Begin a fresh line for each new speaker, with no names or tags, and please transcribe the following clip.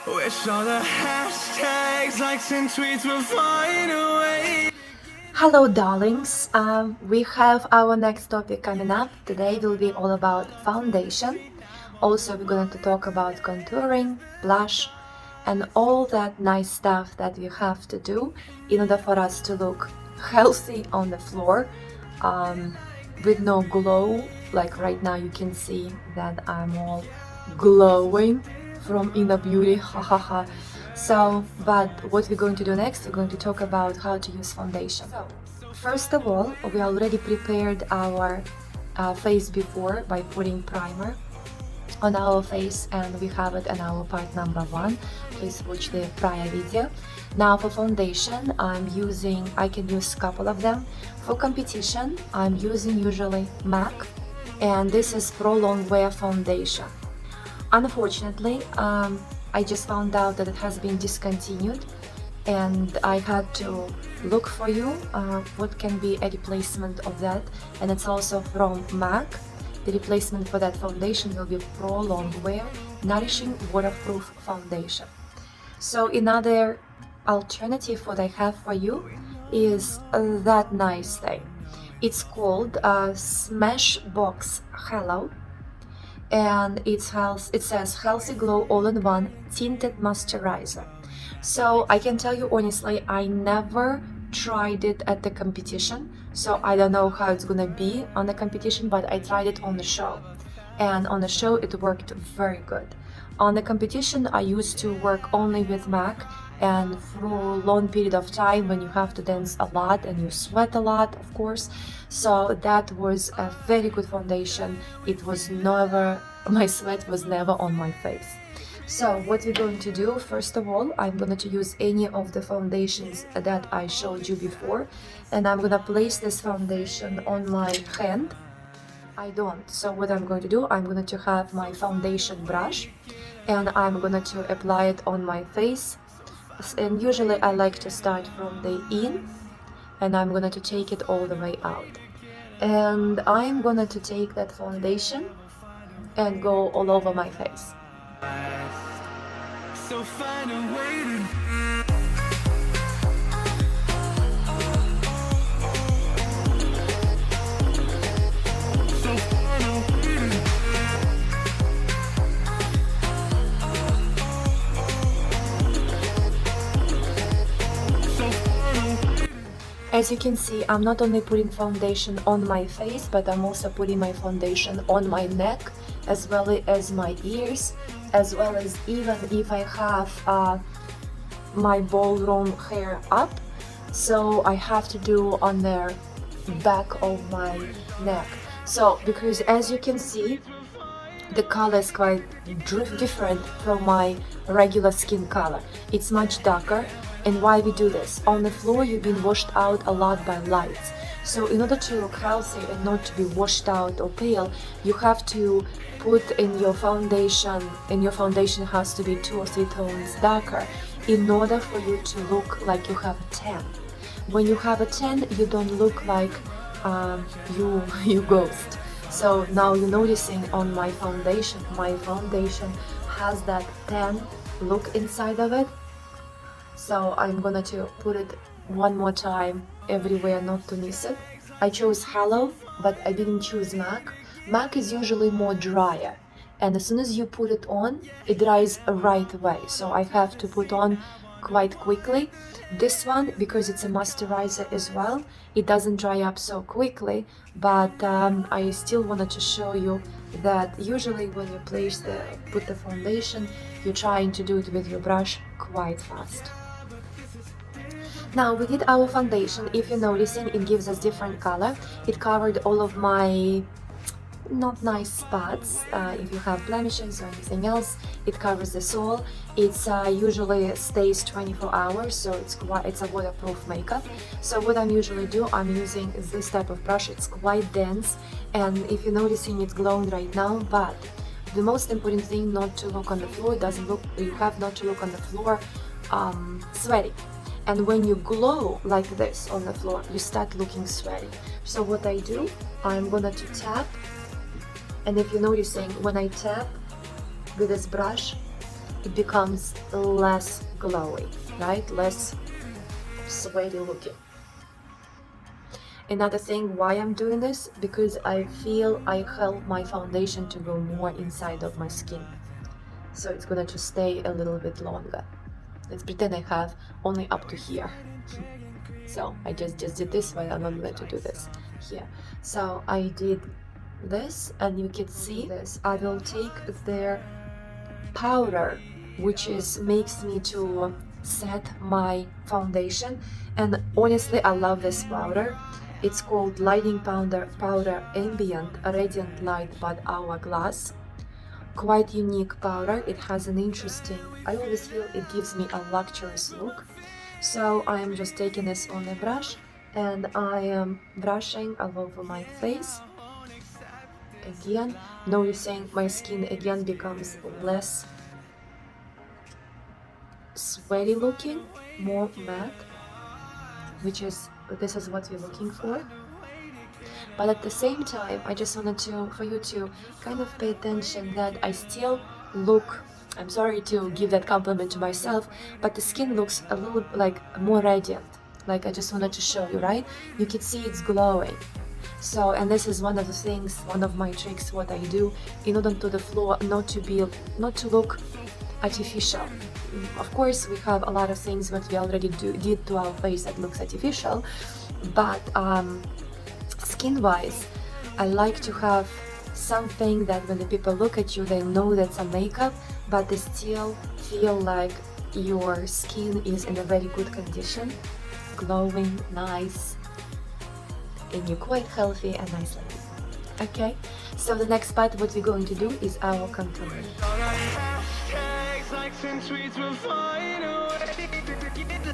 Wish all the hashtags, likes and tweets will find a way.
Hello darlings, we have our next topic coming up. Today will be all about foundation. Also we're going to talk about contouring, blush and all that nice stuff that we have to do in order for us to look healthy on the floor with no glow. Like right now you can see that I'm all glowing from inner beauty, hahaha. So, but what we're going to do next, we're going to talk about how to use foundation. So, first of all, we already prepared our face before by putting primer on our face, and we have it in our part number 1. Please watch the prior video. Now for foundation, I can use a couple of them. For competition, I'm using usually MAC, and this is Pro Long Wear Foundation. Unfortunately, I just found out that it has been discontinued, and I had to look for you what can be a replacement of that, and it's also from MAC. The replacement for that foundation will be Pro Long Wear Nourishing Waterproof Foundation. So another alternative what I have for you is that nice thing. It's called Smashbox Hello, and it says Healthy Glow All-in-One Tinted Moisturizer. So I can tell you honestly, I never tried it at the competition, so I don't know how it's gonna be on the competition, but I tried it on the show, and on the show it worked very good. On the competition I used to work only with MAC, and for a long period of time when you have to dance a lot and you sweat a lot, of course, so that was a very good foundation. It was never, my sweat was never on my face. So what we're going to do, first of all, I'm going to use any of the foundations that I showed you before, and I'm going to place this foundation on my hand. I don't. So what I'm going to do, I'm going to have my foundation brush, and I'm going to apply it on my face. And usually I like to start from the in, and I'm going to take it all the way out. And I'm going to take that foundation and go all over my face.
So find a way to
As you can see, I'm not only putting foundation on my face, but I'm also putting my foundation on my neck, as well as my ears, as well as even if I have my ballroom hair up, so I have to do on the back of my neck. So because as you can see, the color is quite different from my regular skin color. It's much darker. And why we do this? On the floor you've been washed out a lot by lights. So in order to look healthy and not to be washed out or pale, you have to put in your foundation, and your foundation has to be 2 or 3 tones darker in order for you to look like you have a tan. When you have a tan, you don't look like you ghost. So now you're noticing on my foundation has that tan look inside of it. So I'm gonna to put it one more time everywhere, not to miss it. I chose Hello, but I didn't choose MAC. MAC is usually more drier, and as soon as you put it on, it dries right away. So I have to put on quite quickly. This one, because it's a moisturizer as well, it doesn't dry up so quickly, but I still wanted to show you that usually when you put the foundation, you're trying to do it with your brush quite fast. Now we did our foundation. If you're noticing, it gives us different color. It covered all of my not nice spots. If you have blemishes or anything else, it covers this all. It's usually stays 24 hours, so it's a waterproof makeup. So what I'm usually do, I'm using this type of brush. It's quite dense, and if you're noticing, it's glowing right now. But the most important thing, not to look on the floor. You have not to look on the floor sweaty. And when you glow like this on the floor, you start looking sweaty. So what I do, I'm gonna to tap, and if you're noticing, when I tap with this brush, it becomes less glowy, right? Less sweaty looking. Another thing why I'm doing this, because I feel I help my foundation to go more inside of my skin. So it's gonna to stay a little bit longer. Let's pretend I have only up to here. So I just did this, but I'm not going to do this here. So I did this, and you can see this. I will take the powder, which makes me to set my foundation, and honestly I love this powder. It's called Lighting Powder Ambient Radiant Light by Hourglass. Quite unique powder. It has an interesting, I always feel it gives me a luxurious look. So I am just taking this on a brush, and I am brushing all over my face. Again, noticing my skin again becomes less sweaty looking, more matte, this is what we're looking for. But at the same time, I just wanted for you to kind of pay attention that I still look, I'm sorry to give that compliment to myself, but the skin looks a little like more radiant. Like I just wanted to show you, right? You can see it's glowing. So, and this is one of the things, one of my tricks, what I do in order to the floor, not to look artificial. Of course, we have a lot of things that we already did to our face that looks artificial, but skin-wise, I like to have something that when the people look at you, they know that's a makeup, but they still feel like your skin is in a very good condition, glowing, nice, and you're quite healthy and nice lady. Okay, so the next part, what we're going to do is our contouring.
Hashtags, likes and tweets will find a way to get the